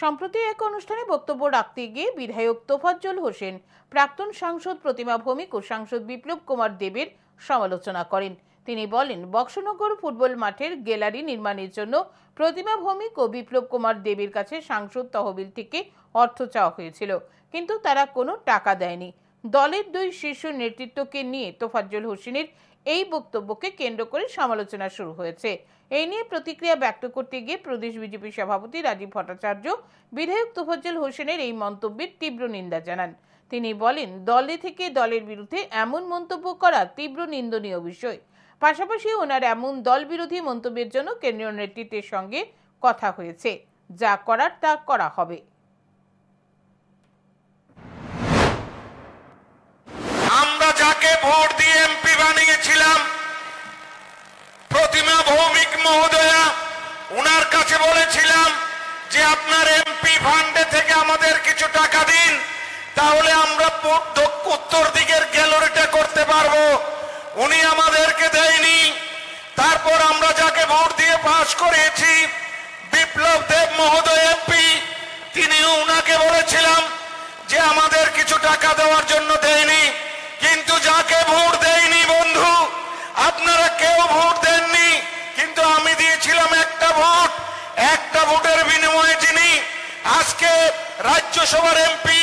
সম্প্রতি এক অনুষ্ঠানে বক্তব্য রাখতে গিয়ে বিধায়ক তোফাজ্জল হোসেন প্রাক্তন সাংসদ প্রতিমা ভৌমিক ও সাংসদ বিপ্লব কুমার দেবের সমালোচনা করেন। তিনি বলেন, বক্সনগর ফুটবল মাঠের গ্যালারি নির্মাণের জন্য প্রতিমা ভৌমিক ও বিপ্লব কুমার দেবের কাছে সাংসদ তহবিল থেকে অর্থ চাওয়া হয়েছিল, কিন্তু তারা কোনো টাকা দেয়নি। দলের দুই শীর্ষ নেতৃত্বকে নিয়ে তোফাজ্জল হোসেনের এই বক্তব্যকে কেন্দ্র করে সমালোচনা শুরু হয়েছে। এই নিয়ে প্রতিক্রিয়া ব্যক্ত করতে গিয়ে প্রদেশ বিজেপি সভাপতি রাজীব ভট্টাচার্য বিধায়ক তোফাজ্জল হোসেনের এই মন্তব্যের তীব্র নিন্দা জানান। তিনি বলেন, দলে থেকে দলের বিরুদ্ধে এমন মন্তব্য করা তীব্র নিন্দনীয় বিষয়। পাশাপাশি ওনার এমন দল বিরোধী মন্তব্যের জন্য কেন্দ্রীয় নেতৃত্বের সঙ্গে কথা হয়েছে, যা করার তা করা হবে। আমরা যাকে ভোট দিয়ে এমপি বানিয়েছিলাম প্রতিমা ভৌমিক মহোদয়া, ওনার কাছে বলেছিলাম যে আপনার এমপি ফান্ডে থেকে আমাদের কিছু টাকা দিন, তাহলে আমরা উত্তর দিকের গ্যালারিটা করতে পারবো। উনি আমাদেরকে দেয়নি। তারপর আমরা যাকে ভোট দিয়ে পাস করেছি বিপ্লব দেব মহোদয় এমপি, তিনিও উনাকে বলেছিলাম যে আমাদের কিছু টাকা দেওয়ার জন্য দেয়নি। কিন্তু যাকে ভোট দেয়নি বন্ধু, আপনারা কেউ ভোট দেননি, কিন্তু আমি দিয়েছিলাম একটা ভোট। একটা ভোটের বিনিময়ে যিনি আজকে রাজ্যসভার এমপি,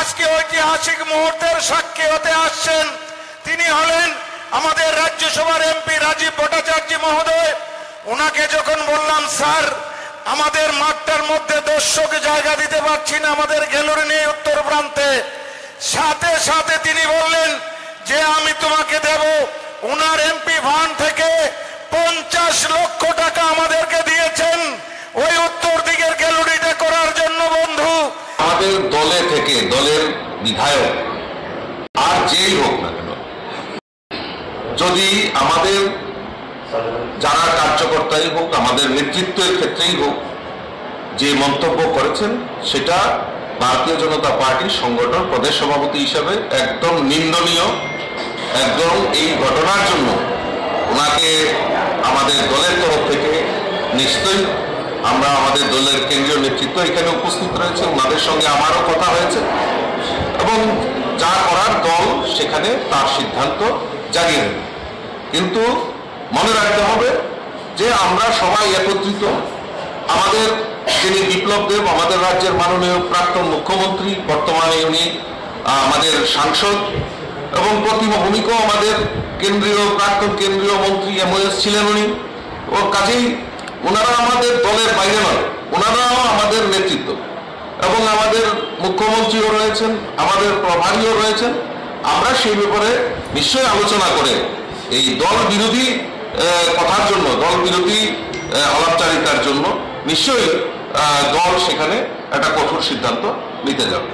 আজকে ঐতিহাসিক মুহূর্তের সাক্ষী হতে আসছেন, তিনি হলেন আমাদের রাজ্যসভার এমপি রাজীব ভট্টাচার্য মহোদয়। ওনাকে যখন বললাম, স্যার আমাদের মাঠটার মধ্যে দর্শক জায়গা দিতে পারছি না, আমাদের গ্যালারি নেই উত্তর প্রান্তে, সাথে সাথে তিনি বললেন যে আমি তোমাকে দেব। ওনার এমপি ফান্ড থেকে 50 লক্ষ টাকা আমাদেরকে দিয়েছেন ওই উত্তর দিকের গ্যালারিটা করার জন্য। বন্ধু, আমাদের দলে থেকে দলের বিধায়ক আর যেই হোক না কেন, যদি আমাদের যারা কার্যকর্তাই হোক, আমাদের নেতৃত্বের ক্ষেত্রেই হোক, যে মন্তব্য করেছেন সেটা ভারতীয় জনতা পার্টির সংগঠন প্রদেশ সভাপতি হিসাবে একদম নিন্দনীয়। একদম এই ঘটনার জন্য ওনাকে আমাদের দলের তরফ থেকে নিশ্চয়ই আমরা আমাদের দলের কেন্দ্রীয় নেতৃত্ব এখানে উপস্থিত রয়েছে, ওনাদের সঙ্গে আমারও কথা হয়েছে এবং যা করার দল সেখানে তার সিদ্ধান্ত জানিয়ে দেবে। কিন্তু মনে রাখতে হবে যে আমরা সবাই একত্রিত। আমাদের যিনি বিপ্লব দেব আমাদের রাজ্যের মাননীয় প্রাক্তন মুখ্যমন্ত্রী, বর্তমানে উনি আমাদের সাংসদ, এবং প্রতিমা ভৌমিকও আমাদের প্রাক্তন কেন্দ্রীয় মন্ত্রী এমওএস ছিলেন উনি। ও কাজেই ওনারা আমাদের দলের বাইরে নয়, ওনারাও আমাদের নেতৃত্ব, এবং আমাদের মুখ্যমন্ত্রীও রয়েছেন, আমাদের প্রভারীও রয়েছেন। আমরা সেই ব্যাপারে নিশ্চয়ই আলোচনা করে এই দল বিরোধী কথার জন্য, দল বিরোধী আলাপচারিতার জন্য নিশ্চয়ই দল সেখানে একটা কঠোর সিদ্ধান্ত নিতে যাবে।